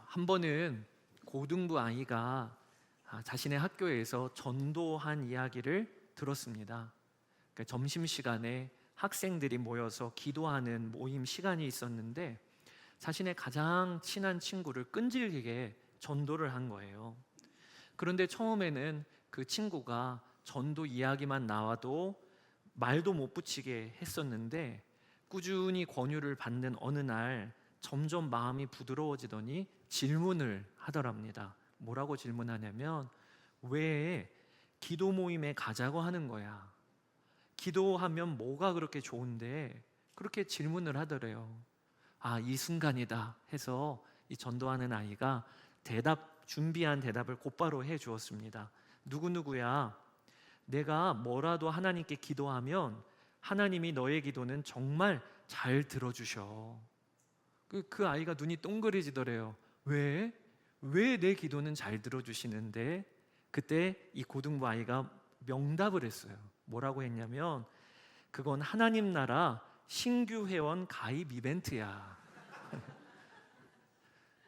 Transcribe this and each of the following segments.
한 번은 고등부 아이가 자신의 학교에서 전도한 이야기를 들었습니다. 그러니까 점심시간에 학생들이 모여서 기도하는 모임 시간이 있었는데 자신의 가장 친한 친구를 끈질기게 전도를 한 거예요. 그런데 처음에는 그 친구가 전도 이야기만 나와도 말도 못 붙이게 했었는데 꾸준히 권유를 받는 어느 날 점점 마음이 부드러워지더니 질문을 하더랍니다. 뭐라고 질문하냐면, 왜 기도 모임에 가자고 하는 거야? 기도하면 뭐가 그렇게 좋은데? 그렇게 질문을 하더래요. 이 순간이다 해서 이 전도하는 아이가 준비한 대답을 곧바로 해 주었습니다. 누구누구야, 내가 뭐라도 하나님께 기도하면 하나님이 너의 기도는 정말 잘 들어주셔. 그 아이가 눈이 동그래지더래요. 왜? 왜 내 기도는 잘 들어주시는데? 그때 이 고등부 아이가 명답을 했어요. 뭐라고 했냐면, 그건 하나님 나라 신규 회원 가입 이벤트야.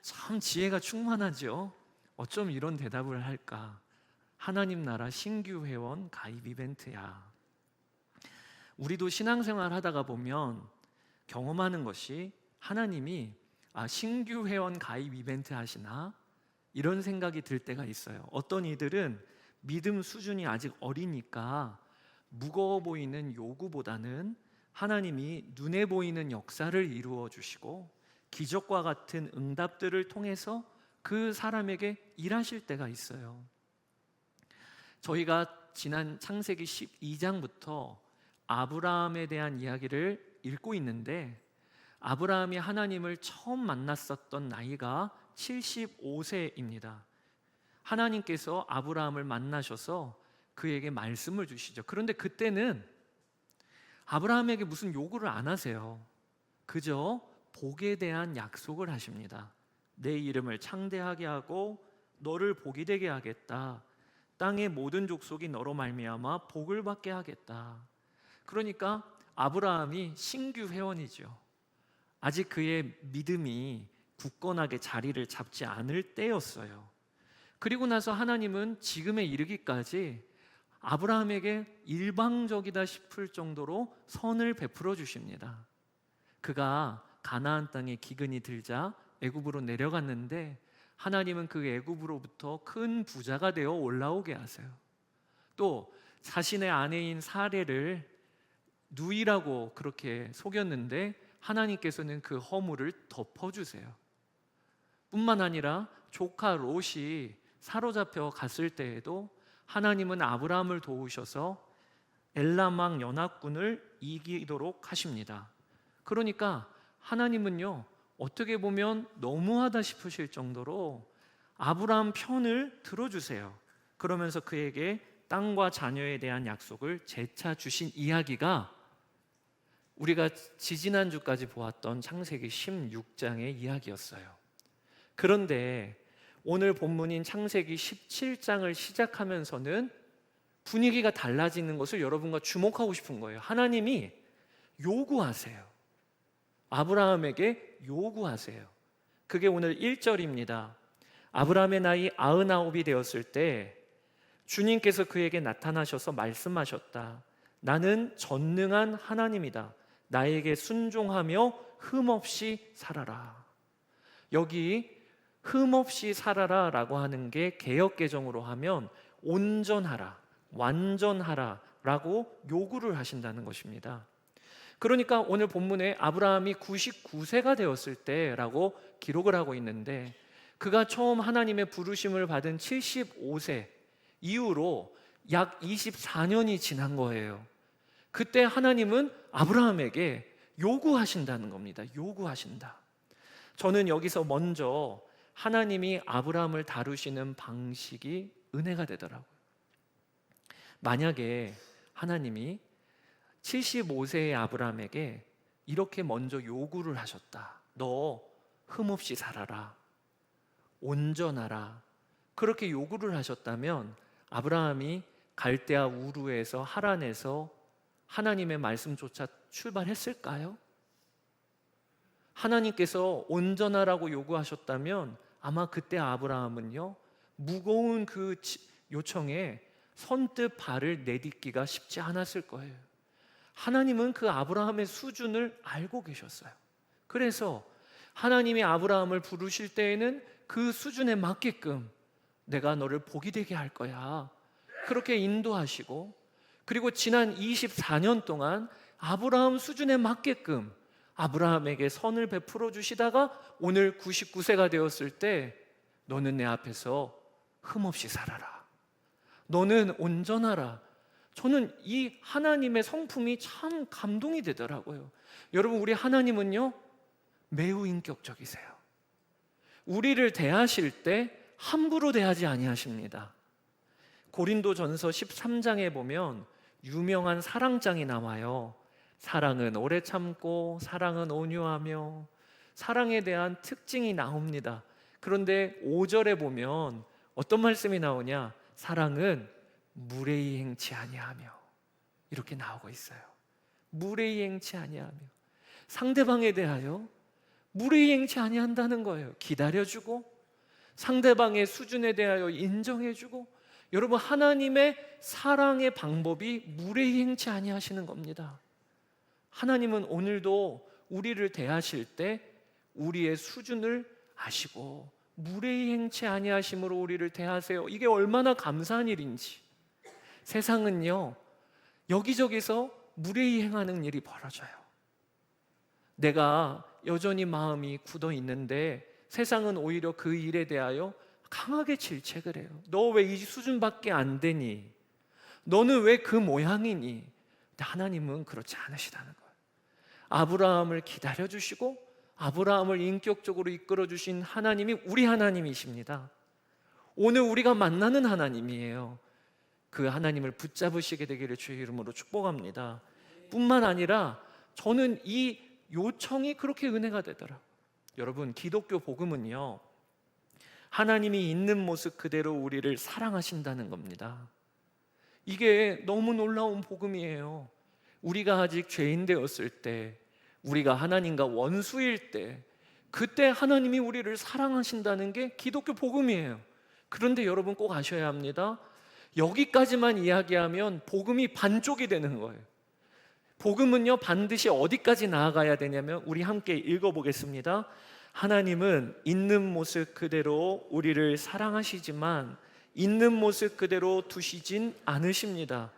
참 지혜가 충만하죠. 어쩜 이런 대답을 할까? 하나님 나라 신규 회원 가입 이벤트야. 우리도 신앙생활 하다가 보면 경험하는 것이, 하나님이 신규 회원 가입 이벤트 하시나? 이런 생각이 들 때가 있어요. 어떤 이들은 믿음 수준이 아직 어리니까 무거워 보이는 요구보다는 하나님이 눈에 보이는 역사를 이루어 주시고 기적과 같은 응답들을 통해서 그 사람에게 일하실 때가 있어요. 저희가 지난 창세기 12장부터 아브라함에 대한 이야기를 읽고 있는데, 아브라함이 하나님을 처음 만났었던 나이가 75세입니다. 하나님께서 아브라함을 만나셔서 그에게 말씀을 주시죠. 그런데 그때는 아브라함에게 무슨 요구를 안 하세요. 그저 복에 대한 약속을 하십니다. 내 이름을 창대하게 하고 너를 복이 되게 하겠다. 땅의 모든 족속이 너로 말미암아 복을 받게 하겠다. 그러니까 아브라함이 신규 회원이죠. 아직 그의 믿음이 굳건하게 자리를 잡지 않을 때였어요. 그리고 나서 하나님은 지금에 이르기까지 아브라함에게 일방적이다 싶을 정도로 선을 베풀어 주십니다. 그가 가나안 땅에 기근이 들자 애굽으로 내려갔는데 하나님은 그 애굽으로부터 큰 부자가 되어 올라오게 하세요. 또 자신의 아내인 사례를 누이라고 그렇게 속였는데 하나님께서는 그 허물을 덮어주세요. 뿐만 아니라 조카 롯이 사로잡혀 갔을 때에도 하나님은 아브라함을 도우셔서 엘람 왕 연합군을 이기도록 하십니다. 그러니까 하나님은요, 어떻게 보면 너무하다 싶으실 정도로 아브라함 편을 들어주세요. 그러면서 그에게 땅과 자녀에 대한 약속을 재차 주신 이야기가 우리가 지지난주까지 보았던 창세기 16장의 이야기였어요. 그런데 오늘 본문인 창세기 17장을 시작하면서는 분위기가 달라지는 것을 여러분과 주목하고 싶은 거예요. 하나님이 요구하세요. 아브라함에게 요구하세요. 그게 오늘 1절입니다. 아브라함의 나이 99이 되었을 때 주님께서 그에게 나타나셔서 말씀하셨다. 나는 전능한 하나님이다. 나에게 순종하며 흠없이 살아라. 여기 흠없이 살아라 라고 하는 게 개역개정으로 하면 온전하라, 완전하라 라고 요구를 하신다는 것입니다. 그러니까 오늘 본문에 아브라함이 99세가 되었을 때라고 기록을 하고 있는데, 그가 처음 하나님의 부르심을 받은 75세 이후로 약 24년이 지난 거예요. 그때 하나님은 아브라함에게 요구하신다는 겁니다. 요구하신다. 저는 여기서 먼저 하나님이 아브라함을 다루시는 방식이 은혜가 되더라고요. 만약에 하나님이 75세의 아브라함에게 이렇게 먼저 요구를 하셨다. 너 흠없이 살아라. 온전하라. 그렇게 요구를 하셨다면 아브라함이 갈대아 우르에서 하란에서 하나님의 말씀조차 출발했을까요? 하나님께서 온전하라고 요구하셨다면 아마 그때 아브라함은요, 무거운 그 요청에 선뜻 발을 내딛기가 쉽지 않았을 거예요. 하나님은 그 아브라함의 수준을 알고 계셨어요. 그래서 하나님이 아브라함을 부르실 때에는 그 수준에 맞게끔 내가 너를 복이 되게 할 거야, 그렇게 인도하시고, 그리고 지난 24년 동안 아브라함 수준에 맞게끔 아브라함에게 선을 베풀어 주시다가 오늘 99세가 되었을 때 너는 내 앞에서 흠없이 살아라, 너는 온전하라. 저는 이 하나님의 성품이 참 감동이 되더라고요. 여러분, 우리 하나님은요 매우 인격적이세요. 우리를 대하실 때 함부로 대하지 아니하십니다. 고린도전서 13장에 보면 유명한 사랑장이 나와요. 사랑은 오래 참고 사랑은 온유하며, 사랑에 대한 특징이 나옵니다. 그런데 5절에 보면 어떤 말씀이 나오냐? 사랑은 무례히 행치 아니하며, 이렇게 나오고 있어요. 무례히 행치 아니하며, 상대방에 대하여 무례히 행치 아니한다는 거예요. 기다려주고 상대방의 수준에 대하여 인정해주고. 여러분, 하나님의 사랑의 방법이 무례히 행치 아니하시는 겁니다. 하나님은 오늘도 우리를 대하실 때 우리의 수준을 아시고 무례히 행치 아니하심으로 우리를 대하세요. 이게 얼마나 감사한 일인지. 세상은요 여기저기서 무례히 행하는 일이 벌어져요. 내가 여전히 마음이 굳어 있는데 세상은 오히려 그 일에 대하여 강하게 질책을 해요. 너 왜 이 수준밖에 안 되니? 너는 왜 그 모양이니? 근데 하나님은 그렇지 않으시다는 거예요. 아브라함을 기다려주시고 아브라함을 인격적으로 이끌어주신 하나님이 우리 하나님이십니다. 오늘 우리가 만나는 하나님이에요. 그 하나님을 붙잡으시게 되기를 주의 이름으로 축복합니다. 뿐만 아니라 저는 이 요청이 그렇게 은혜가 되더라고요. 여러분, 기독교 복음은요 하나님이 있는 모습 그대로 우리를 사랑하신다는 겁니다. 이게 너무 놀라운 복음이에요. 우리가 아직 죄인 되었을 때, 우리가 하나님과 원수일 때, 그때 하나님이 우리를 사랑하신다는 게 기독교 복음이에요. 그런데 여러분 꼭 아셔야 합니다. 여기까지만 이야기하면 복음이 반쪽이 되는 거예요. 복음은요 반드시 어디까지 나아가야 되냐면, 우리 함께 읽어보겠습니다. 하나님은 있는 모습 그대로 우리를 사랑하시지만 있는 모습 그대로 두시진 않으십니다.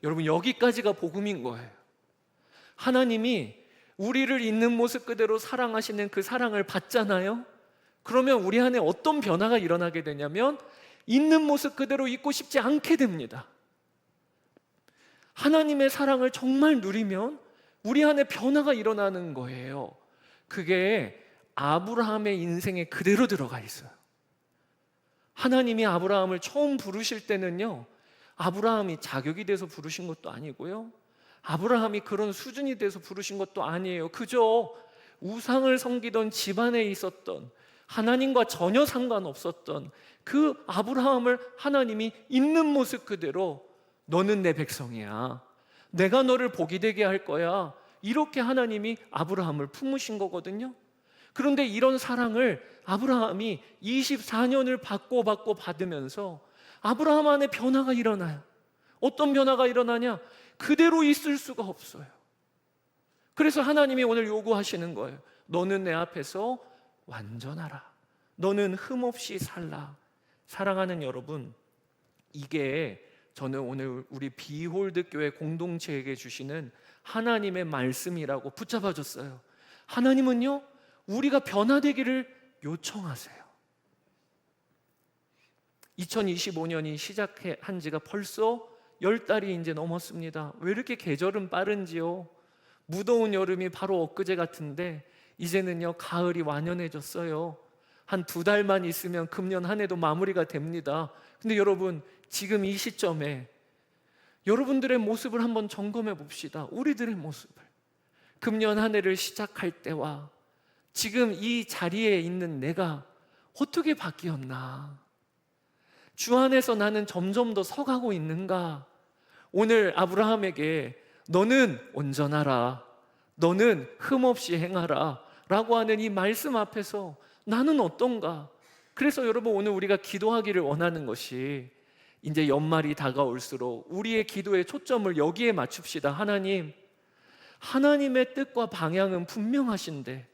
여러분, 여기까지가 복음인 거예요. 하나님이 우리를 있는 모습 그대로 사랑하시는 그 사랑을 받잖아요. 그러면 우리 안에 어떤 변화가 일어나게 되냐면 있는 모습 그대로 있고 싶지 않게 됩니다. 하나님의 사랑을 정말 누리면 우리 안에 변화가 일어나는 거예요. 그게 아브라함의 인생에 그대로 들어가 있어요. 하나님이 아브라함을 처음 부르실 때는요 아브라함이 자격이 돼서 부르신 것도 아니고요, 아브라함이 그런 수준이 돼서 부르신 것도 아니에요. 그저 우상을 섬기던 집안에 있었던, 하나님과 전혀 상관없었던 그 아브라함을 하나님이 있는 모습 그대로 너는 내 백성이야, 내가 너를 복이 되게 할 거야, 이렇게 하나님이 아브라함을 품으신 거거든요. 그런데 이런 사랑을 아브라함이 24년을 받고 받으면서 아브라함 안에 변화가 일어나요. 어떤 변화가 일어나냐? 그대로 있을 수가 없어요. 그래서 하나님이 오늘 요구하시는 거예요. 너는 내 앞에서 완전하라, 너는 흠없이 살라. 사랑하는 여러분, 이게 저는 오늘 우리 비홀드 교회 공동체에게 주시는 하나님의 말씀이라고 붙잡아줬어요. 하나님은요 우리가 변화되기를 요청하세요. 2025년이 시작한 지가 벌써 10달이 이제 넘었습니다. 왜 이렇게 계절은 빠른지요? 무더운 여름이 바로 엊그제 같은데 이제는요 가을이 완연해졌어요. 한 2달만 있으면 금년 한 해도 마무리가 됩니다. 근데 여러분, 지금 이 시점에 여러분들의 모습을 한번 점검해 봅시다. 우리들의 모습을. 금년 한 해를 시작할 때와 지금 이 자리에 있는 내가 어떻게 바뀌었나? 주 안에서 나는 점점 더 서가고 있는가? 오늘 아브라함에게 너는 온전하라, 너는 흠없이 행하라 라고 하는 이 말씀 앞에서 나는 어떤가? 그래서 여러분, 오늘 우리가 기도하기를 원하는 것이, 이제 연말이 다가올수록 우리의 기도의 초점을 여기에 맞춥시다. 하나님, 하나님의 뜻과 방향은 분명하신데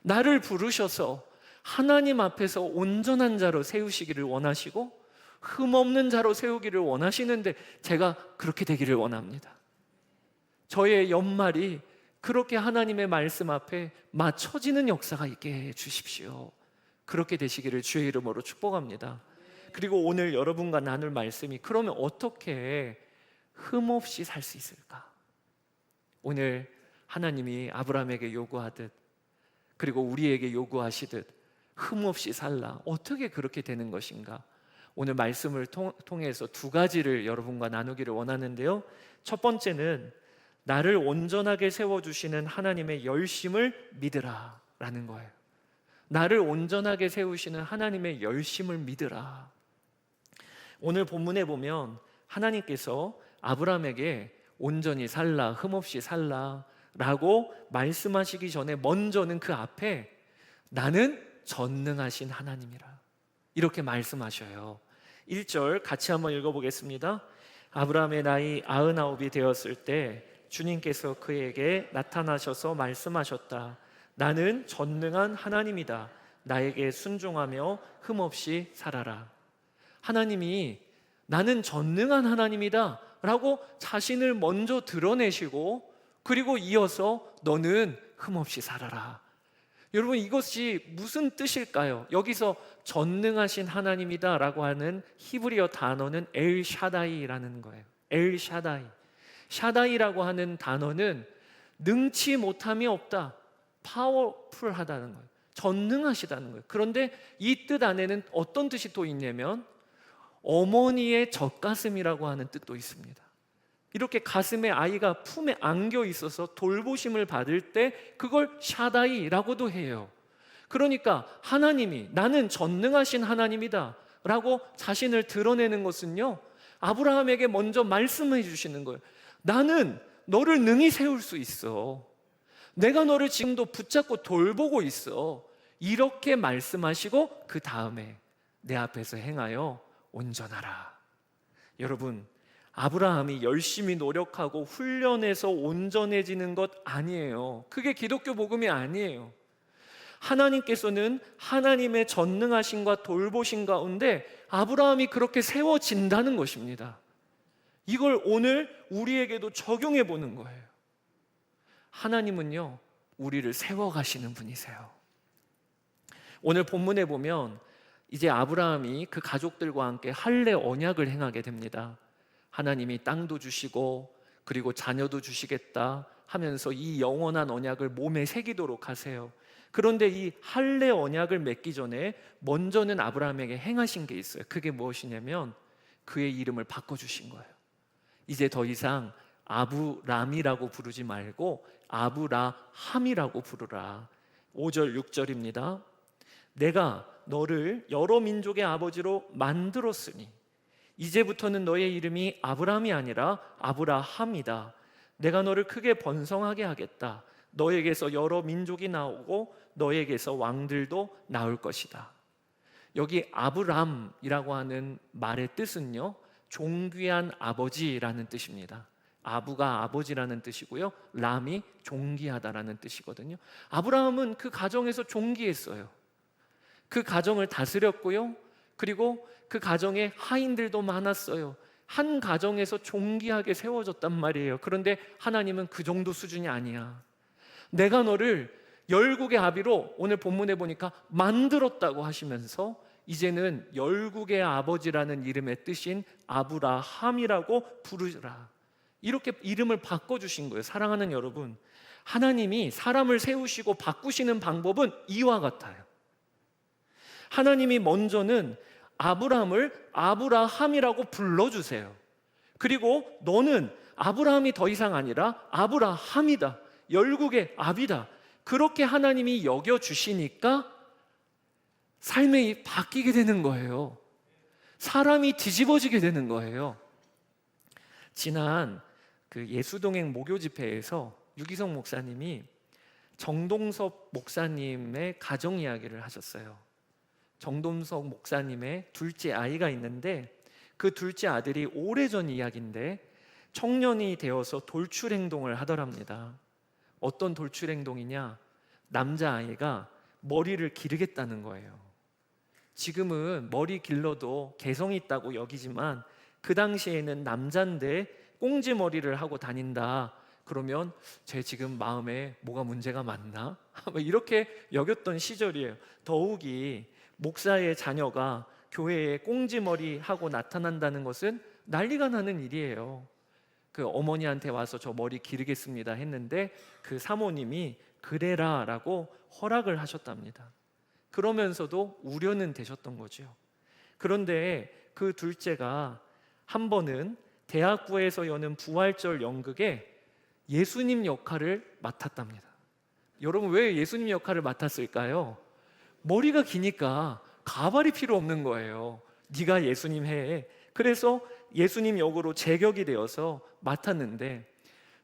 나를 부르셔서 하나님 앞에서 온전한 자로 세우시기를 원하시고 흠없는 자로 세우기를 원하시는데 제가 그렇게 되기를 원합니다. 저의 연말이 그렇게 하나님의 말씀 앞에 맞춰지는 역사가 있게 해 주십시오. 그렇게 되시기를 주의 이름으로 축복합니다. 그리고 오늘 여러분과 나눌 말씀이, 그러면 어떻게 흠없이 살 수 있을까? 오늘 하나님이 아브라함에게 요구하듯, 그리고 우리에게 요구하시듯 흠없이 살라, 어떻게 그렇게 되는 것인가? 오늘 말씀을 통해서 두 가지를 여러분과 나누기를 원하는데요. 첫 번째는 나를 온전하게 세워주시는 하나님의 열심을 믿으라 라는 거예요. 나를 온전하게 세우시는 하나님의 열심을 믿으라. 오늘 본문에 보면 하나님께서 아브라함에게 온전히 살라, 흠없이 살라 라고 말씀하시기 전에 먼저는 그 앞에 나는 전능하신 하나님이라 이렇게 말씀하셔요. 1절 같이 한번 읽어보겠습니다. 아브라함의 나이 99이 되었을 때 주님께서 그에게 나타나셔서 말씀하셨다. 나는 전능한 하나님이다. 나에게 순종하며 흠없이 살아라. 하나님이 나는 전능한 하나님이다 라고 자신을 먼저 드러내시고, 그리고 이어서 너는 흠없이 살아라. 여러분, 이것이 무슨 뜻일까요? 여기서 전능하신 하나님이다 라고 하는 히브리어 단어는 엘샤다이라는 거예요. 엘샤다이. 샤다이라고 하는 단어는 능치 못함이 없다, 파워풀하다는 거예요. 전능하시다는 거예요. 그런데 이 뜻 안에는 어떤 뜻이 또 있냐면 어머니의 젖가슴이라고 하는 뜻도 있습니다. 이렇게 가슴에 아이가 품에 안겨 있어서 돌보심을 받을 때 그걸 샤다이라고도 해요. 그러니까 하나님이 나는 전능하신 하나님이다 라고 자신을 드러내는 것은요, 아브라함에게 먼저 말씀해 주시는 거예요. 나는 너를 능히 세울 수 있어. 내가 너를 지금도 붙잡고 돌보고 있어. 이렇게 말씀하시고 그 다음에 내 앞에서 행하여 온전하라. 여러분, 아브라함이 열심히 노력하고 훈련해서 온전해지는 것 아니에요. 그게 기독교 복음이 아니에요. 하나님께서는 하나님의 전능하심과 돌보심 가운데 아브라함이 그렇게 세워진다는 것입니다. 이걸 오늘 우리에게도 적용해 보는 거예요. 하나님은요, 우리를 세워가시는 분이세요. 오늘 본문에 보면 이제 아브라함이 그 가족들과 함께 할례 언약을 행하게 됩니다. 하나님이 땅도 주시고 그리고 자녀도 주시겠다 하면서 이 영원한 언약을 몸에 새기도록 하세요. 그런데 이 할례 언약을 맺기 전에 먼저는 아브라함에게 행하신 게 있어요. 그게 무엇이냐면 그의 이름을 바꿔주신 거예요. 이제 더 이상 아브람이라고 부르지 말고 아브라함이라고 부르라. 5절 6절입니다. 내가 너를 여러 민족의 아버지로 만들었으니 이제부터는 너의 이름이 아브람이 아니라 아브라함이다. 내가 너를 크게 번성하게 하겠다. 너에게서 여러 민족이 나오고 너에게서 왕들도 나올 것이다. 여기 아브람이라고 하는 말의 뜻은요, 존귀한 아버지라는 뜻입니다. 아부가 아버지라는 뜻이고요, 람이 존귀하다라는 뜻이거든요. 아브라함은 그 가정에서 존귀했어요. 그 가정을 다스렸고요, 그리고 그 가정에 하인들도 많았어요. 한 가정에서 존귀하게 세워졌단 말이에요. 그런데 하나님은 그 정도 수준이 아니야. 내가 너를 열국의 아비로 오늘 본문에 보니까 만들었다고 하시면서 이제는 열국의 아버지라는 이름의 뜻인 아브라함이라고 부르라. 이렇게 이름을 바꿔주신 거예요. 사랑하는 여러분, 하나님이 사람을 세우시고 바꾸시는 방법은 이와 같아요. 하나님이 먼저는 아브라함을 아브라함이라고 불러주세요. 그리고 너는 아브라함이 더 이상 아니라 아브라함이다, 열국의 아비다, 그렇게 하나님이 여겨주시니까 삶이 바뀌게 되는 거예요. 사람이 뒤집어지게 되는 거예요. 지난 그 예수동행 목요 집회에서 유기성 목사님이 정동섭 목사님의 가정 이야기를 하셨어요. 정동석 목사님의 둘째 아이가 있는데, 그 둘째 아들이 오래전 이야기인데 청년이 되어서 돌출 행동을 하더랍니다. 어떤 돌출 행동이냐? 남자아이가 머리를 기르겠다는 거예요. 지금은 머리 길러도 개성이 있다고 여기지만 그 당시에는 남잔데 꽁지머리를 하고 다닌다 그러면 쟤 지금 마음에 뭐가 문제가 많나? 이렇게 여겼던 시절이에요. 더욱이 목사의 자녀가 교회에 꽁지머리 하고 나타난다는 것은 난리가 나는 일이에요. 그 어머니한테 와서 저 머리 기르겠습니다 했는데 그 사모님이 그래라 라고 허락을 하셨답니다. 그러면서도 우려는 되셨던 거죠. 그런데 그 둘째가 한 번은 대학부에서 여는 부활절 연극에 예수님 역할을 맡았답니다. 여러분, 왜 예수님 역할을 맡았을까요? 머리가 기니까 가발이 필요 없는 거예요. 네가 예수님 해. 그래서 예수님 역으로 제격이 되어서 맡았는데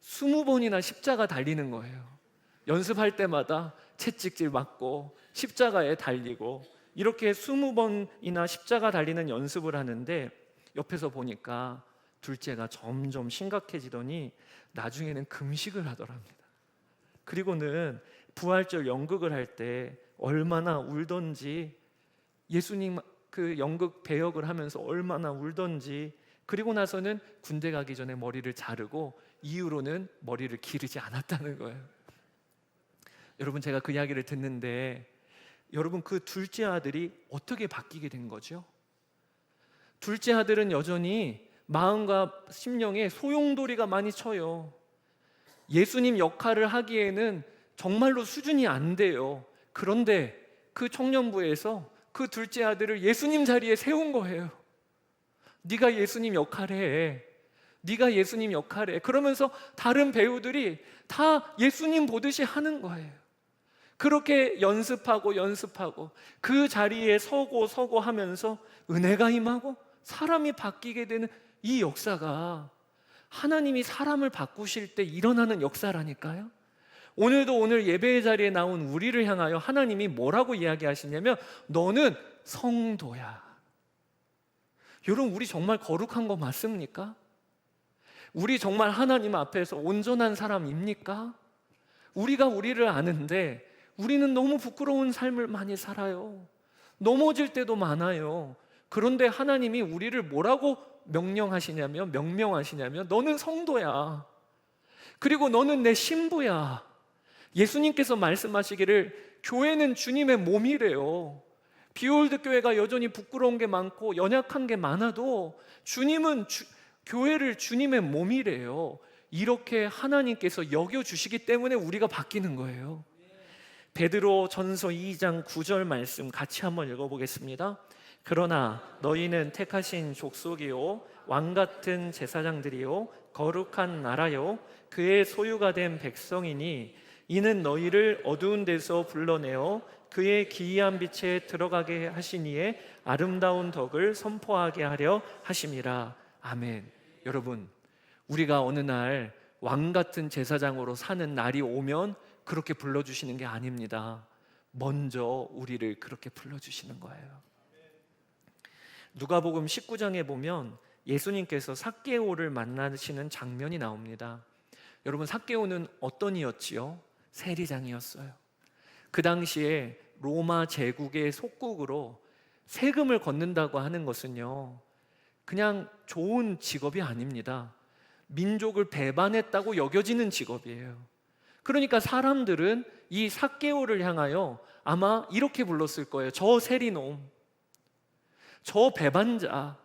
20번이나 십자가 달리는 거예요. 연습할 때마다 채찍질 맞고 십자가에 달리고 이렇게 20번이나 십자가 달리는 연습을 하는데 옆에서 보니까 둘째가 점점 심각해지더니 나중에는 금식을 하더랍니다. 그리고는 부활절 연극을 할 때 얼마나 울던지, 예수님 그 연극 배역을 하면서 얼마나 울던지, 그리고 나서는 군대 가기 전에 머리를 자르고 이후로는 머리를 기르지 않았다는 거예요. 여러분, 제가 그 이야기를 듣는데 여러분, 그 둘째 아들이 어떻게 바뀌게 된 거죠? 둘째 아들은 여전히 마음과 심령에 소용돌이가 많이 쳐요. 예수님 역할을 하기에는 정말로 수준이 안 돼요. 그런데 그 청년부에서 그 둘째 아들을 예수님 자리에 세운 거예요. 네가 예수님 역할해. 네가 예수님 역할해. 그러면서 다른 배우들이 다 예수님 보듯이 하는 거예요. 그렇게 연습하고 그 자리에 서고 하면서 은혜가 임하고 사람이 바뀌게 되는 이 역사가 하나님이 사람을 바꾸실 때 일어나는 역사라니까요. 오늘도 오늘 예배의 자리에 나온 우리를 향하여 하나님이 뭐라고 이야기하시냐면 너는 성도야. 여러분, 우리 정말 거룩한 거 맞습니까? 우리 정말 하나님 앞에서 온전한 사람입니까? 우리가 우리를 아는데 우리는 너무 부끄러운 삶을 많이 살아요. 넘어질 때도 많아요. 그런데 하나님이 우리를 뭐라고 명명하시냐면 너는 성도야. 그리고 너는 내 신부야. 예수님께서 말씀하시기를 교회는 주님의 몸이래요. 비올드 교회가 여전히 부끄러운 게 많고 연약한 게 많아도 주님은 교회를 주님의 몸이래요. 이렇게 하나님께서 여겨주시기 때문에 우리가 바뀌는 거예요. 베드로 전서 2장 9절 말씀 같이 한번 읽어보겠습니다. 그러나 너희는 택하신 족속이요 왕같은 제사장들이요 거룩한 나라요 그의 소유가 된 백성이니 이는 너희를 어두운 데서 불러내어 그의 기이한 빛에 들어가게 하시니에 아름다운 덕을 선포하게 하려 하심이라. 아멘. 여러분, 우리가 어느 날 왕같은 제사장으로 사는 날이 오면 그렇게 불러주시는 게 아닙니다. 먼저 우리를 그렇게 불러주시는 거예요. 누가복음 19장에 보면 예수님께서 삭개오를 만나시는 장면이 나옵니다. 여러분, 삭개오는 어떤 이였지요? 세리장이었어요. 그 당시에 로마 제국의 속국으로 세금을 걷는다고 하는 것은요, 그냥 좋은 직업이 아닙니다. 민족을 배반했다고 여겨지는 직업이에요. 그러니까 사람들은 이 삭개오를 향하여 아마 이렇게 불렀을 거예요. 저 세리놈, 저 배반자,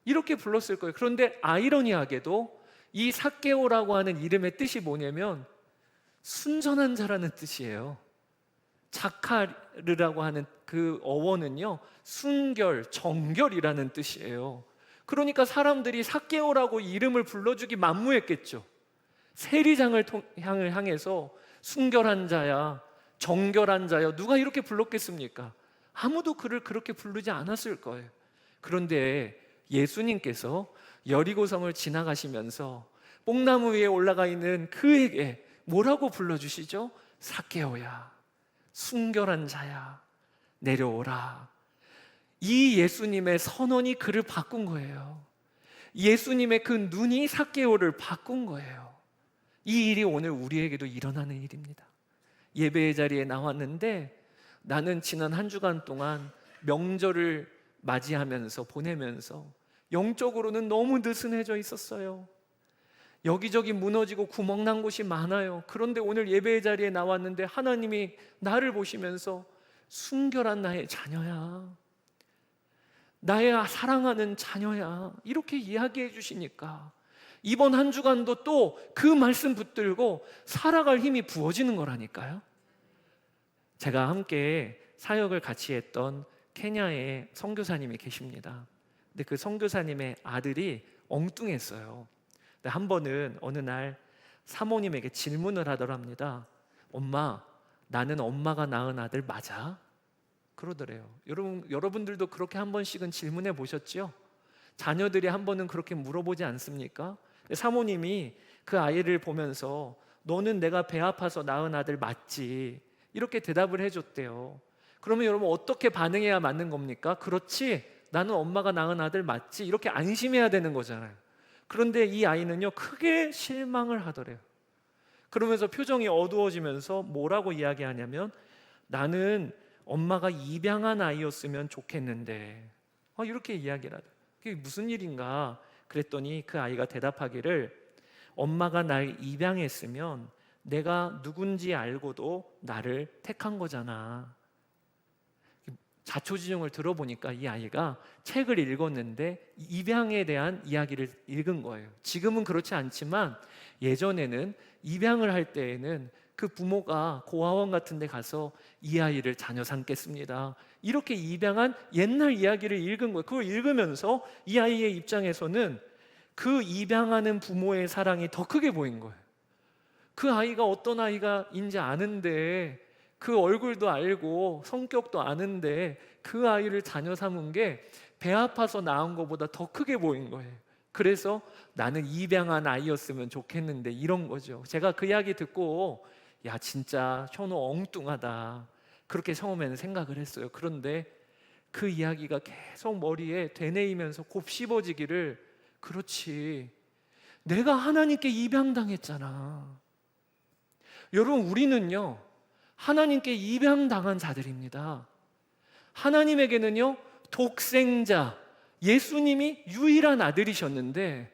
이렇게 불렀을 거예요. 그런데 아이러니하게도 이 삭개오라고 하는 이름의 뜻이 뭐냐면 순전한 자라는 뜻이에요. 자카르라고 하는 그 어원은요, 순결, 정결이라는 뜻이에요. 그러니까 사람들이 삭개오라고 이름을 불러주기 만무했겠죠. 세리장을 향해서 순결한 자야, 정결한 자야, 누가 이렇게 불렀겠습니까? 아무도 그를 그렇게 부르지 않았을 거예요. 그런데 예수님께서 여리고성을 지나가시면서 뽕나무 위에 올라가 있는 그에게 뭐라고 불러주시죠? 삭개오야, 순결한 자야, 내려오라. 이 예수님의 선언이 그를 바꾼 거예요. 예수님의 그 눈이 삭개오를 바꾼 거예요. 이 일이 오늘 우리에게도 일어나는 일입니다. 예배의 자리에 나왔는데 나는 지난 한 주간 동안 명절을 맞이하면서 보내면서 영적으로는 너무 느슨해져 있었어요. 여기저기 무너지고 구멍난 곳이 많아요. 그런데 오늘 예배의 자리에 나왔는데 하나님이 나를 보시면서 순결한 나의 자녀야, 나의 사랑하는 자녀야, 이렇게 이야기해 주시니까 이번 한 주간도 또 그 말씀 붙들고 살아갈 힘이 부어지는 거라니까요. 제가 함께 사역을 같이 했던 케냐에 선교사님이 계십니다. 근데 그 선교사님의 아들이 엉뚱했어요. 근데 한 번은 어느 날 사모님에게 질문을 하더랍니다. 엄마, 나는 엄마가 낳은 아들 맞아? 그러더래요. 여러분들도 그렇게 한 번씩은 질문해 보셨죠? 자녀들이 한 번은 그렇게 물어보지 않습니까? 사모님이 그 아이를 보면서 너는 내가 배 아파서 낳은 아들 맞지? 이렇게 대답을 해줬대요. 그러면 여러분 어떻게 반응해야 맞는 겁니까? 그렇지, 나는 엄마가 낳은 아들 맞지? 이렇게 안심해야 되는 거잖아요. 그런데 이 아이는요, 크게 실망을 하더래요. 그러면서 표정이 어두워지면서 뭐라고 이야기하냐면, 나는 엄마가 입양한 아이였으면 좋겠는데, 이렇게 이야기를 하더라고요. 그게 무슨 일인가 그랬더니 그 아이가 대답하기를, 엄마가 날 입양했으면 내가 누군지 알고도 나를 택한 거잖아. 자초지종을 들어보니까 이 아이가 책을 읽었는데 입양에 대한 이야기를 읽은 거예요. 지금은 그렇지 않지만 예전에는 입양을 할 때에는 그 부모가 고아원 같은 데 가서 이 아이를 자녀 삼겠습니다, 이렇게 입양한 옛날 이야기를 읽은 거예요. 그걸 읽으면서 이 아이의 입장에서는 그 입양하는 부모의 사랑이 더 크게 보인 거예요. 그 아이가 어떤 아이가인지 아는데, 그 얼굴도 알고 성격도 아는데 그 아이를 자녀 삼은 게 배 아파서 낳은 것보다 더 크게 보인 거예요. 그래서 나는 입양한 아이였으면 좋겠는데, 이런 거죠. 제가 그 이야기 듣고 야, 진짜 현우 엉뚱하다, 그렇게 처음에는 생각을 했어요. 그런데 그 이야기가 계속 머리에 되뇌이면서 곱씹어지기를, 그렇지, 내가 하나님께 입양당했잖아. 여러분, 우리는요 하나님께 입양당한 자들입니다. 하나님에게는요 독생자 예수님이 유일한 아들이셨는데,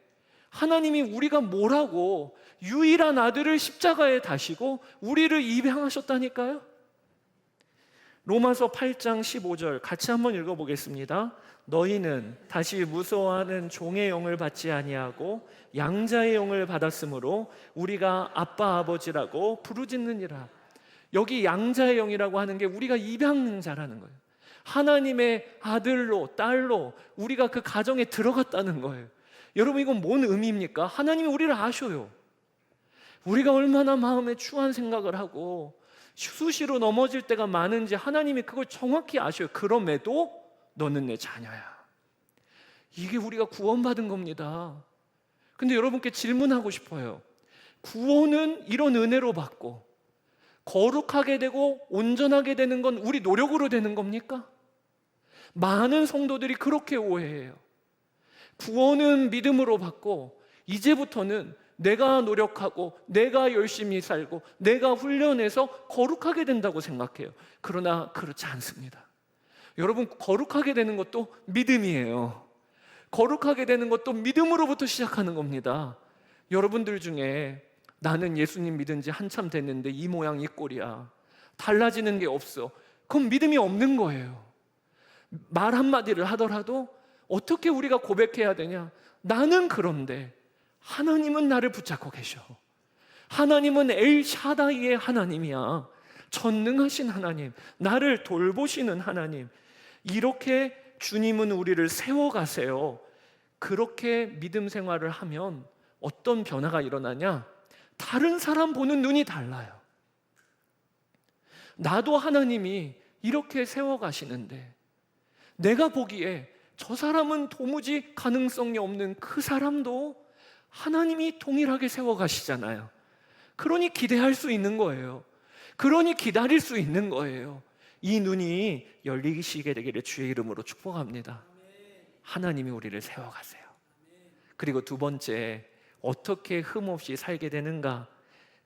하나님이 우리가 뭐라고 유일한 아들을 십자가에 다시고 우리를 입양하셨다니까요. 로마서 8장 15절 같이 한번 읽어보겠습니다. 너희는 다시 무서워하는 종의 영을 받지 아니하고 양자의 영을 받았으므로 우리가 아빠 아버지라고 부르짖느니라. 여기 양자의 영이라고 하는 게 우리가 입양자라는 거예요. 하나님의 아들로 딸로 우리가 그 가정에 들어갔다는 거예요. 여러분, 이건 뭔 의미입니까? 하나님이 우리를 아셔요. 우리가 얼마나 마음에 추한 생각을 하고 수시로 넘어질 때가 많은지 하나님이 그걸 정확히 아셔요. 그럼에도 너는 내 자녀야. 이게 우리가 구원받은 겁니다. 근데 여러분께 질문하고 싶어요. 구원은 이런 은혜로 받고 거룩하게 되고 온전하게 되는 건 우리 노력으로 되는 겁니까? 많은 성도들이 그렇게 오해해요. 구원은 믿음으로 받고 이제부터는 내가 노력하고 내가 열심히 살고 내가 훈련해서 거룩하게 된다고 생각해요. 그러나 그렇지 않습니다. 여러분, 거룩하게 되는 것도 믿음이에요. 거룩하게 되는 것도 믿음으로부터 시작하는 겁니다. 여러분들 중에 나는 예수님 믿은 지 한참 됐는데 이 모양 이 꼴이야, 달라지는 게 없어, 그건 믿음이 없는 거예요. 말 한마디를 하더라도 어떻게 우리가 고백해야 되냐? 나는 그런데 하나님은 나를 붙잡고 계셔. 하나님은 엘 샤다이의 하나님이야. 전능하신 하나님, 나를 돌보시는 하나님. 이렇게 주님은 우리를 세워가세요. 그렇게 믿음 생활을 하면 어떤 변화가 일어나냐? 다른 사람 보는 눈이 달라요. 나도 하나님이 이렇게 세워가시는데, 내가 보기에 저 사람은 도무지 가능성이 없는 그 사람도 하나님이 동일하게 세워가시잖아요. 그러니 기대할 수 있는 거예요. 그러니 기다릴 수 있는 거예요. 이 눈이 열리시게 되기를 주의 이름으로 축복합니다. 하나님이 우리를 세워가세요. 그리고 두 번째, 어떻게 흠없이 살게 되는가?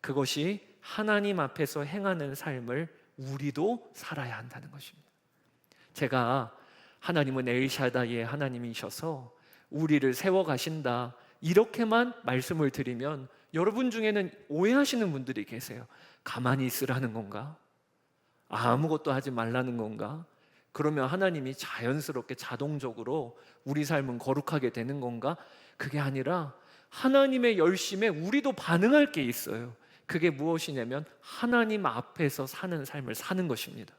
그것이 하나님 앞에서 행하는 삶을 우리도 살아야 한다는 것입니다. 제가 하나님은 엘샤다이의 하나님이셔서 우리를 세워가신다, 이렇게만 말씀을 드리면 여러분 중에는 오해하시는 분들이 계세요. 가만히 있으라는 건가? 아무것도 하지 말라는 건가? 그러면 하나님이 자연스럽게 자동적으로 우리 삶은 거룩하게 되는 건가? 그게 아니라 하나님의 열심에 우리도 반응할 게 있어요. 그게 무엇이냐면 하나님 앞에서 사는 삶을 사는 것입니다.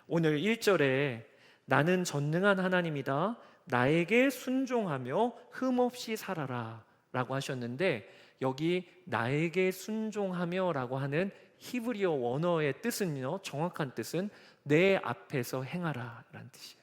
오늘 1절에 나는 전능한 하나님이다, 나에게 순종하며 흠없이 살아라 라고 하셨는데, 여기 나에게 순종하며 라고 하는 히브리어 원어의 뜻은요, 정확한 뜻은 내 앞에서 행하라 라는 뜻이에요.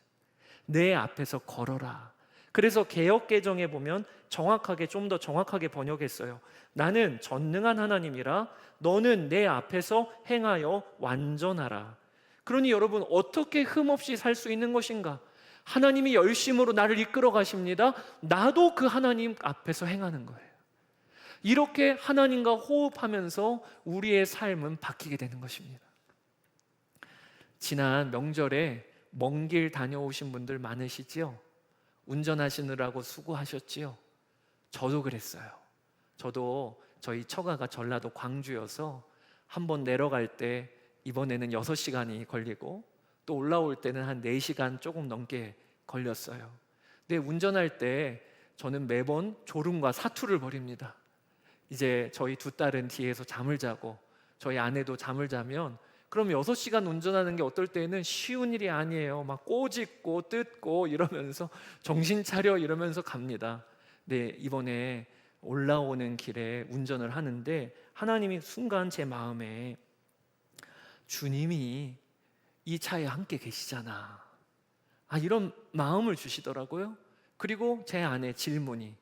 내 앞에서 걸어라. 그래서 개역개정에 보면 정확하게, 좀 더 정확하게 번역했어요. 나는 전능한 하나님이라 너는 내 앞에서 행하여 완전하라. 그러니 여러분, 어떻게 흠없이 살 수 있는 것인가? 하나님이 열심으로 나를 이끌어 가십니다. 나도 그 하나님 앞에서 행하는 거예요. 이렇게 하나님과 호흡하면서 우리의 삶은 바뀌게 되는 것입니다. 지난 명절에 먼 길 다녀오신 분들 많으시지요? 운전하시느라고 수고하셨지요? 저도 그랬어요. 저도 저희 처가가 전라도 광주여서 한번 내려갈 때 이번에는 6시간이 걸리고 또 올라올 때는 한 4시간 조금 넘게 걸렸어요. 근데 운전할 때 저는 매번 졸음과 사투를 벌입니다. 이제 저희 두 딸은 뒤에서 잠을 자고 저희 아내도 잠을 자면, 그럼 6시간 운전하는 게 어떨 때는 쉬운 일이 아니에요. 막 꼬집고 뜯고 이러면서 정신 차려 이러면서 갑니다. 네, 이번에 올라오는 길에 운전을 하는데 하나님이 순간 제 마음에 주님이 이 차에 함께 계시잖아, 이런 마음을 주시더라고요. 그리고 제 안에 질문이,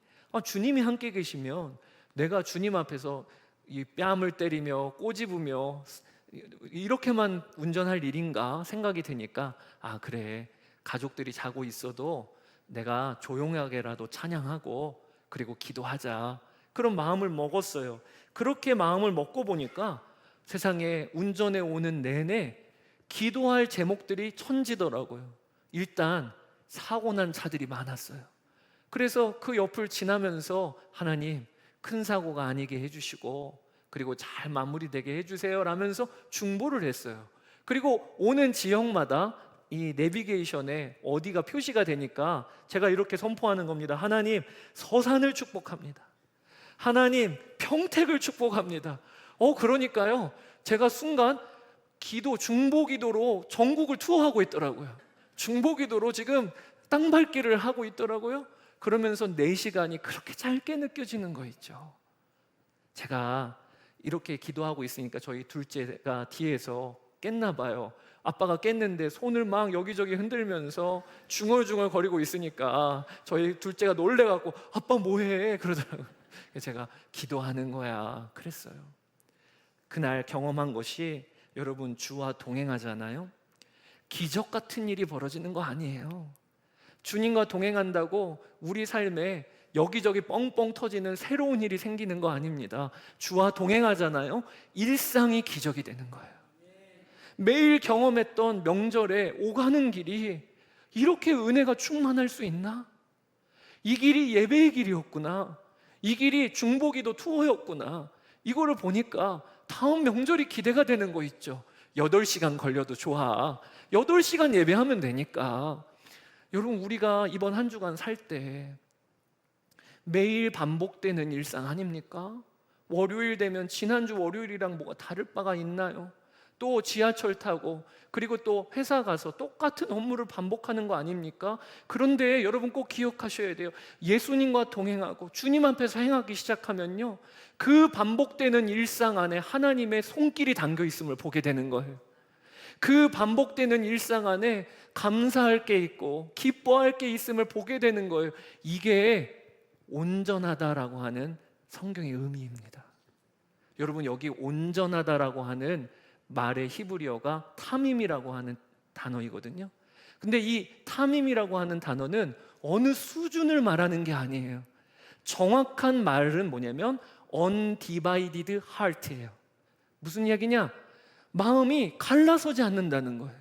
주님이 함께 계시면 내가 주님 앞에서 이 뺨을 때리며 꼬집으며 이렇게만 운전할 일인가 생각이 드니까, 그래, 가족들이 자고 있어도 내가 조용하게라도 찬양하고 그리고 기도하자, 그런 마음을 먹었어요. 그렇게 마음을 먹고 보니까 세상에 운전해 오는 내내 기도할 제목들이 천지더라고요. 일단 사고 난 차들이 많았어요. 그래서 그 옆을 지나면서 하나님, 큰 사고가 아니게 해주시고 그리고 잘 마무리되게 해주세요 라면서 중보를 했어요. 그리고 오는 지역마다 이 내비게이션에 어디가 표시가 되니까 제가 이렇게 선포하는 겁니다. 하나님, 서산을 축복합니다. 하나님, 평택을 축복합니다. 그러니까요, 제가 순간 중보 기도로 전국을 투어하고 있더라고요. 중보 기도로 지금 땅밟기를 하고 있더라고요. 그러면서 4시간이 그렇게 짧게 느껴지는 거 있죠. 제가 이렇게 기도하고 있으니까 저희 둘째가 뒤에서 깼나 봐요. 아빠가 깼는데 손을 막 여기저기 흔들면서 중얼중얼 거리고 있으니까 저희 둘째가 놀래갖고 아빠 뭐해? 그러더라고요. 제가 기도하는 거야 그랬어요. 그날 경험한 것이, 여러분, 주와 동행하잖아요. 기적 같은 일이 벌어지는 거 아니에요. 주님과 동행한다고 우리 삶에 여기저기 뻥뻥 터지는 새로운 일이 생기는 거 아닙니다. 주와 동행하잖아요. 일상이 기적이 되는 거예요. 매일 경험했던 명절에 오가는 길이 이렇게 은혜가 충만할 수 있나? 이 길이 예배의 길이었구나. 이 길이 중보기도 투어였구나. 이거를 보니까 다음 명절이 기대가 되는 거 있죠. 8시간 걸려도 좋아. 8시간 예배하면 되니까. 여러분, 우리가 이번 한 주간 살 때 매일 반복되는 일상 아닙니까? 월요일 되면 지난주 월요일이랑 뭐가 다를 바가 있나요? 또 지하철 타고 그리고 또 회사 가서 똑같은 업무를 반복하는 거 아닙니까? 그런데 여러분 꼭 기억하셔야 돼요. 예수님과 동행하고 주님 앞에서 행하기 시작하면요, 그 반복되는 일상 안에 하나님의 손길이 담겨 있음을 보게 되는 거예요. 그 반복되는 일상 안에 감사할 게 있고 기뻐할 게 있음을 보게 되는 거예요. 이게 온전하다라고 하는 성경의 의미입니다. 여러분, 여기 온전하다라고 하는 말의 히브리어가 탐임이라고 하는 단어이거든요. 근데 이 탐임이라고 하는 단어는 어느 수준을 말하는 게 아니에요. 정확한 말은 뭐냐면 undivided heart예요. 무슨 이야기냐? 마음이 갈라서지 않는다는 거예요.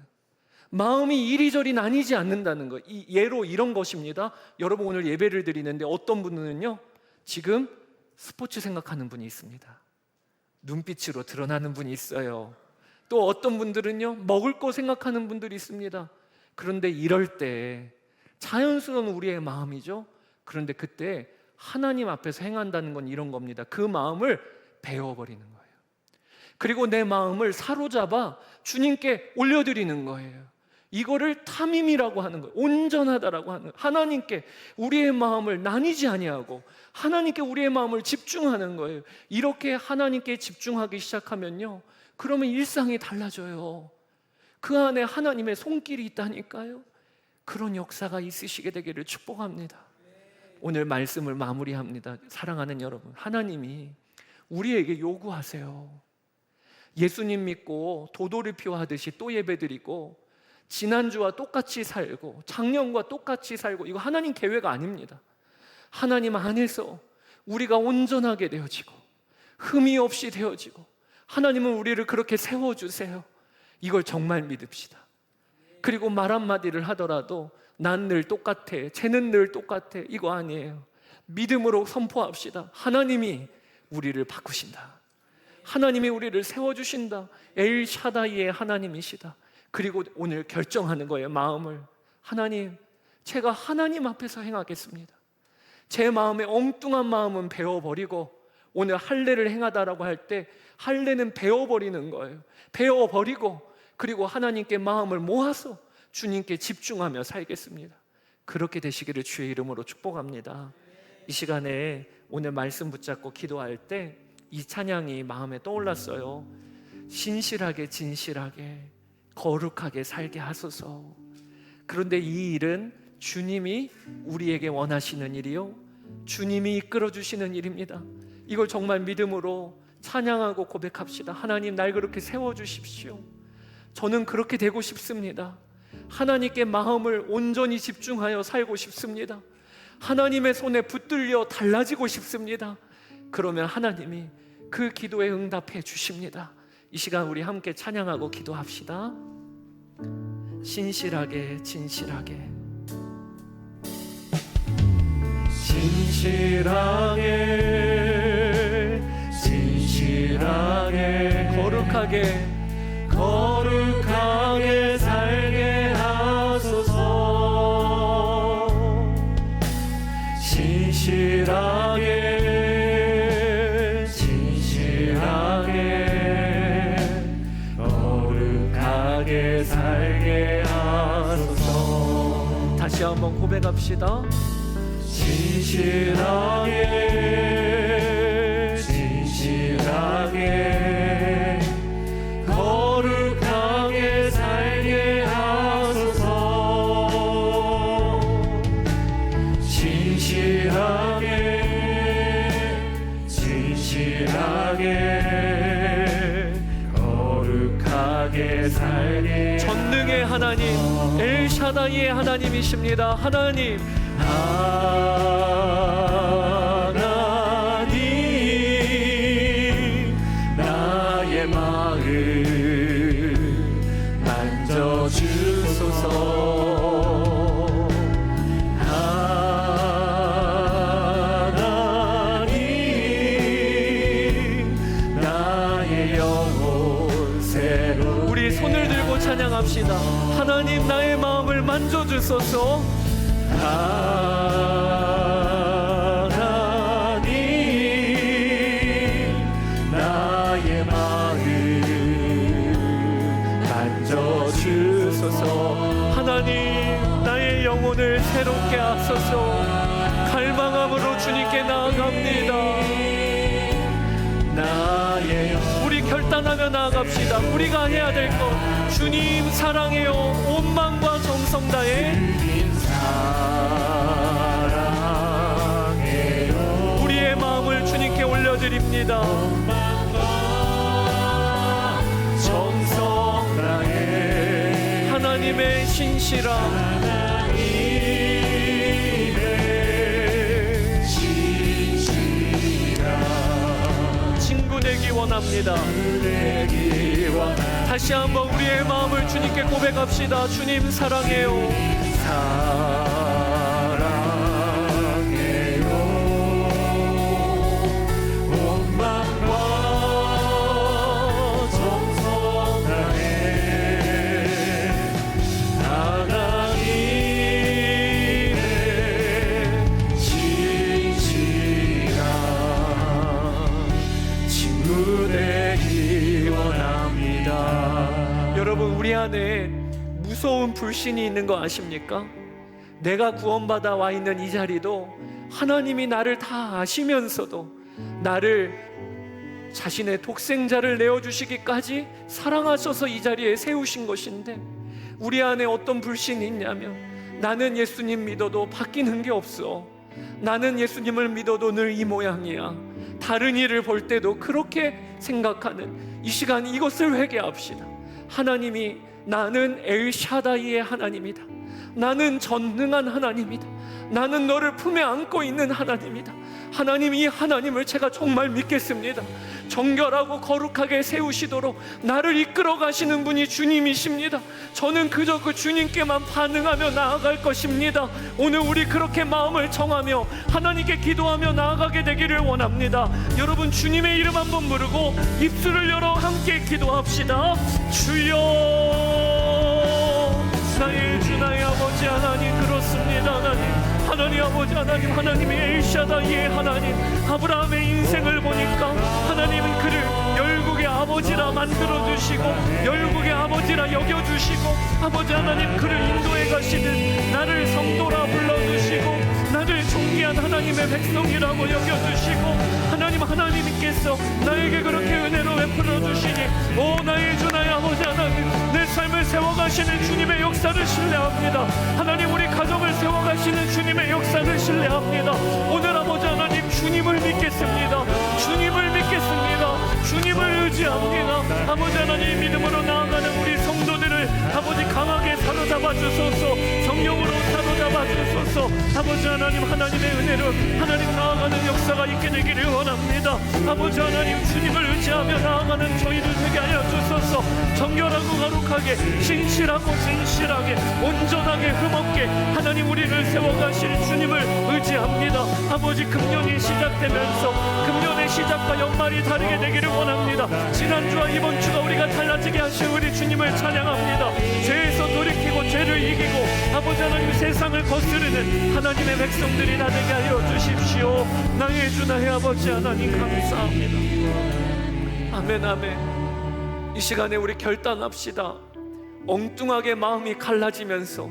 마음이 이리저리 나뉘지 않는다는 거예요. 예로 이런 것입니다. 여러분 오늘 예배를 드리는데 어떤 분은요 지금 스포츠 생각하는 분이 있습니다. 눈빛으로 드러나는 분이 있어요. 또 어떤 분들은요 먹을 거 생각하는 분들이 있습니다. 그런데 이럴 때 자연스러운 우리의 마음이죠. 그런데 그때 하나님 앞에서 행한다는 건 이런 겁니다. 그 마음을 베어버리는 거예요. 그리고 내 마음을 사로잡아 주님께 올려드리는 거예요. 이거를 탐임이라고 하는 거예요. 온전하다라고 하는 거예요. 하나님께 우리의 마음을 나뉘지 아니하고 하나님께 우리의 마음을 집중하는 거예요. 이렇게 하나님께 집중하기 시작하면요 그러면 일상이 달라져요. 그 안에 하나님의 손길이 있다니까요. 그런 역사가 있으시게 되기를 축복합니다. 오늘 말씀을 마무리합니다. 사랑하는 여러분, 하나님이 우리에게 요구하세요. 예수님 믿고 도도를 피워하듯이 또 예배드리고 지난주와 똑같이 살고 작년과 똑같이 살고 이거 하나님 계획 아닙니다. 하나님 안에서 우리가 온전하게 되어지고 흠이 없이 되어지고 하나님은 우리를 그렇게 세워주세요. 이걸 정말 믿읍시다. 그리고 말 한마디를 하더라도 난 늘 똑같아, 쟤는 늘 똑같아, 이거 아니에요. 믿음으로 선포합시다. 하나님이 우리를 바꾸신다. 하나님이 우리를 세워주신다. 엘 샤다이의 하나님이시다. 그리고 오늘 결정하는 거예요. 마음을 하나님, 제가 하나님 앞에서 행하겠습니다. 제 마음의 엉뚱한 마음은 베어버리고 오늘 할례를 행하다라고 할 때 할례는 베어버리는 거예요. 베어버리고 그리고 하나님께 마음을 모아서 주님께 집중하며 살겠습니다. 그렇게 되시기를 주의 이름으로 축복합니다. 이 시간에 오늘 말씀 붙잡고 기도할 때 이 찬양이 마음에 떠올랐어요. 신실하게 진실하게 거룩하게 살게 하소서. 그런데 이 일은 주님이 우리에게 원하시는 일이요 주님이 이끌어 주시는 일입니다. 이걸 정말 믿음으로 찬양하고 고백합시다. 하나님, 날 그렇게 세워주십시오. 저는 그렇게 되고 싶습니다. 하나님께 마음을 온전히 집중하여 살고 싶습니다. 하나님의 손에 붙들려 달라지고 싶습니다. 그러면 하나님이 그 기도에 응답해 주십니다. 이 시간 우리 함께 찬양하고 기도합시다. 신실하게 진실하게 진실하게 진실하게 거룩하게 거룩하게 살게 하소서. 진실하게 진실하게 거룩하게 살게 하소서. 다시 한번 고백합시다. 진실하게 진실하게 거룩하게 살게 하소서. 진실하게 진실하게 거룩하게 살게. 전능의 하나님 엘샤다이의 하나님이십니다. 하나님 하나님 나의 마음 만져주소서. 하나님 나의 영혼 새로. 우리 손을 들고 찬양합시다. 하나님 나의 마음을 만져주소서. 하나님 나의 마음 만져주소서. 하나님 나의 영혼을 새롭게 하소서. 갈망함으로 주님께 나아갑니다. 나의 우리 결단하며 나아갑시다. 우리가 해야 될 것 주님 사랑해요. 온 마음과 정성 다해 사랑해요. 우리의 마음을 주님께 올려드립니다. 정성 다해 하나님 하나님의 신실함, 친구 되기 원합니다. 다시 한번 우리의 마음을 주님께 고백합시다. 주님 사랑해요. 사랑해요. 온 마음과 정성 다해 하나님의 진실한 친구 되기 원합니다. 여러분, 우리 안에 무서운 불신이 있는 거 아십니까? 내가 구원받아 와 있는 이 자리도 하나님이 나를 다 아시면서도 나를 자신의 독생자를 내어주시기까지 사랑하셔서 이 자리에 세우신 것인데, 우리 안에 어떤 불신이 있냐면, 나는 예수님 믿어도 바뀌는 게 없어. 나는 예수님을 믿어도 늘 이 모양이야. 다른 일을 볼 때도 그렇게 생각하는 이 시간, 이것을 회개합시다. 하나님이 나는 엘샤다이의 하나님이다. 나는 전능한 하나님이다. 나는 너를 품에 안고 있는 하나님이다. 하나님, 이 하나님을 제가 정말 믿겠습니다. 정결하고 거룩하게 세우시도록 나를 이끌어 가시는 분이 주님이십니다. 저는 그저 그 주님께만 반응하며 나아갈 것입니다. 오늘 우리 그렇게 마음을 정하며 하나님께 기도하며 나아가게 되기를 원합니다. 여러분, 주님의 이름 한번 부르고 입술을 열어 함께 기도합시다. 주여, 나의 주 나의 아버지 하나님, 그렇습니다. 하나님 아버지 하나님, 하나님이 엘샤다이의 하나님, 아브라함의 인생을 보니까 하나님은 그를 열국의 아버지라 만들어주시고 열국의 아버지라 여겨주시고, 아버지 하나님 그를 인도해 가시는 나를 성도라 불러주시고 나를 존귀한 하나님의 백성이라고 여겨주시고, 하나님께서 나에게 그렇게 은혜로 베풀어 주시니, 오 나의 주 나의 아버지 하나님, 내 삶을 세워가시는 주님의 역사를 신뢰합니다. 하나님, 우리 가정을 세워가시는 주님의 역사를 신뢰합니다. 오늘 아버지 하나님, 주님을 믿겠습니다. 주님을 믿겠습니다. 주님을 의지합니다. 아버지 하나님, 믿음으로 나아가는 우리 성도들을 아버지 강하게 사로잡아 주소서. 성령으로 사로잡아 주소서. 아버지 하나님, 하나님의 은혜로 하나님 나아가는 역사가 있게 되기를 원합니다. 아버지 하나님, 주님을 의지하며 나아가는 저희들 되게 하여 주소서. 정결하고 거룩하게, 신실하고 진실하게, 온전하게, 흠없게 하나님 우리를 세워가실 주님을 의지합니다. 아버지, 금년이 시작되면서 금년의 시작과 연말이 다르게 되기를 원합니다. 지난주와 이번 주가 우리가 달라지게 하신 우리 주님을 찬양합니다. 죄에서 돌이키고 죄를 이기고 아버지 하나님 세상을 거스르는 하나님의 백성들이 다 되게 하여 주십시오. 나의 주 나의 아버지 하나님, 감사합니다. 아멘, 아멘. 이 시간에 우리 결단합시다. 엉뚱하게 마음이 갈라지면서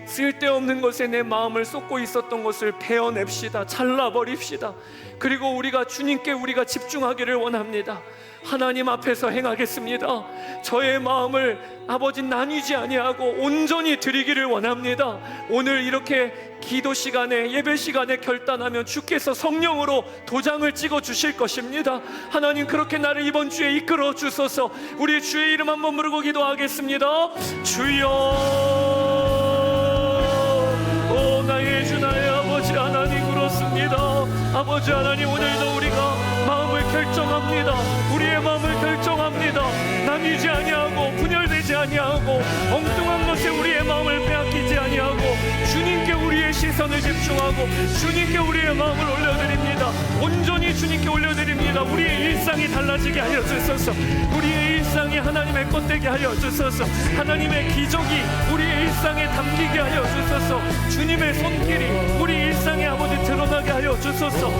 쓸데없는 것에 내 마음을 쏟고 있었던 것을 베어냅시다. 잘라버립시다. 그리고 우리가 주님께 우리가 집중하기를 원합니다. 하나님 앞에서 행하겠습니다. 저의 마음을 아버지 나뉘지 아니하고 온전히 드리기를 원합니다. 오늘 이렇게 기도 시간에, 예배 시간에 결단하면 주께서 성령으로 도장을 찍어 주실 것입니다. 하나님, 그렇게 나를 이번 주에 이끌어 주소서. 우리 주의 이름 한번 부르고 기도하겠습니다. 주여, 오 나의 주 나의 아버지 하나님, 그렇습니다. 아버지 하나님, 오늘도 우리가 마음을 결정합니다. 우리의 마음을 결정합니다. 나뉘지 아니하고 분열되지 아니하고 엉뚱한 것에 우리의 마음을 빼앗기지 아니하고 주님께 우리의 시선을 집중하고 주님께 우리의 마음을 올려드립니다. 온전히 주님께 올려드립니다. 우리의 일상이 달라지게 하여 주소서. 우리의 일상이 하나님의 것 되게 하여 주소서. 하나님의 기적이 우리의 일상에 담기게 하여 주소서. 주님의 손길이 우리 일상에 아버지 드러나게 하여 주소서.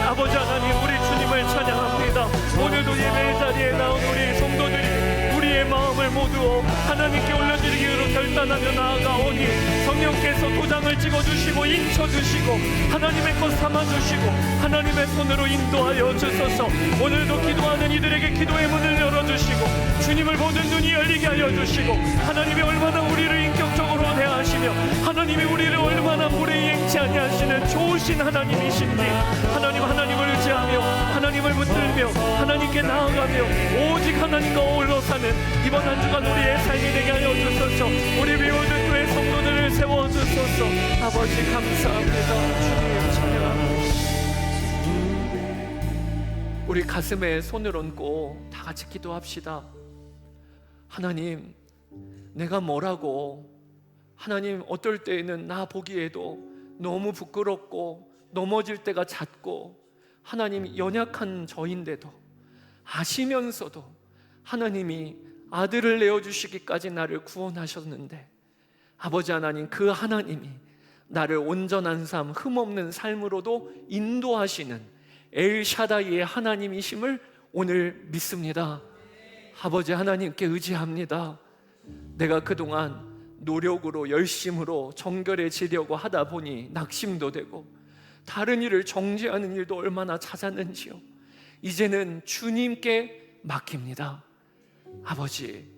아버지 하나님, 우리 주님을 찬양합니다. 오늘도 예배 자리에 나온 우리 성도들이 우리의 마음을 모두 하나님께 올려드리기로 결단하며 나아가오니 성령께서 도장을 찍어주시고 인쳐주시고 하나님의 것 삼아주시고 하나님의 손으로 인도하여 주소서. 오늘도 기도하는 이들에게 기도의 문을 열어주시고 주님을 보는 눈이 열리게 하여 주시고 하나님이 얼마나 우리를 인격적으로 대하시고 아시며 하나님이 우리를 얼마나 불의행치 아니하시는 좋으신 하나님이신지 하나님을 의지하며 하나님을 붙들며 하나님께 나아가며 오직 하나님과 어울러 사는 이번 한 주간 우리의 삶이 되게 하여 주소서. 우리 미워둔 교회 성도들을 세워주소서. 아버지 감사합니다. 주님 찬양합니다. 우리 가슴에 손을 얹고 다 같이 기도합시다. 하나님, 내가 뭐라고, 하나님 어떨 때에는 나 보기에도 너무 부끄럽고 넘어질 때가 잦고 하나님 연약한 저인데도 아시면서도 하나님이 아들을 내어주시기까지 나를 구원하셨는데 아버지 하나님, 그 하나님이 나를 온전한 삶, 흠없는 삶으로도 인도하시는 엘샤다이의 하나님이심을 오늘 믿습니다. 아버지 하나님께 의지합니다. 내가 그동안 노력으로 열심으로 정결해지려고 하다 보니 낙심도 되고 다른 일을 정죄하는 일도 얼마나 잦았는지요. 이제는 주님께 맡깁니다. 아버지,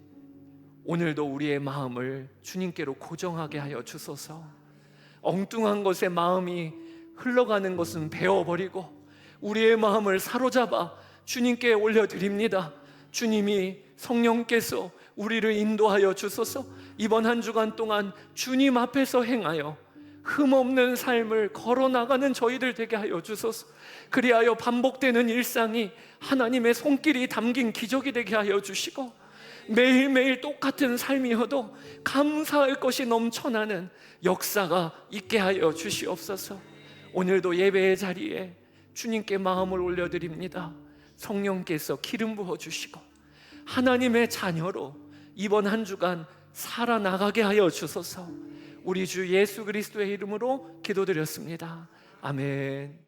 오늘도 우리의 마음을 주님께로 고정하게 하여 주소서. 엉뚱한 것에 마음이 흘러가는 것은 베어버리고 우리의 마음을 사로잡아 주님께 올려드립니다. 주님이 성령께서 우리를 인도하여 주소서. 이번 한 주간 동안 주님 앞에서 행하여 흠없는 삶을 걸어나가는 저희들 되게 하여 주소서. 그리하여 반복되는 일상이 하나님의 손길이 담긴 기적이 되게 하여 주시고 매일매일 똑같은 삶이어도 감사할 것이 넘쳐나는 역사가 있게 하여 주시옵소서. 오늘도 예배의 자리에 주님께 마음을 올려드립니다. 성령께서 기름 부어주시고 하나님의 자녀로 이번 한 주간 살아나가게 하여 주소서. 우리 주 예수 그리스도의 이름으로 기도드렸습니다. 아멘.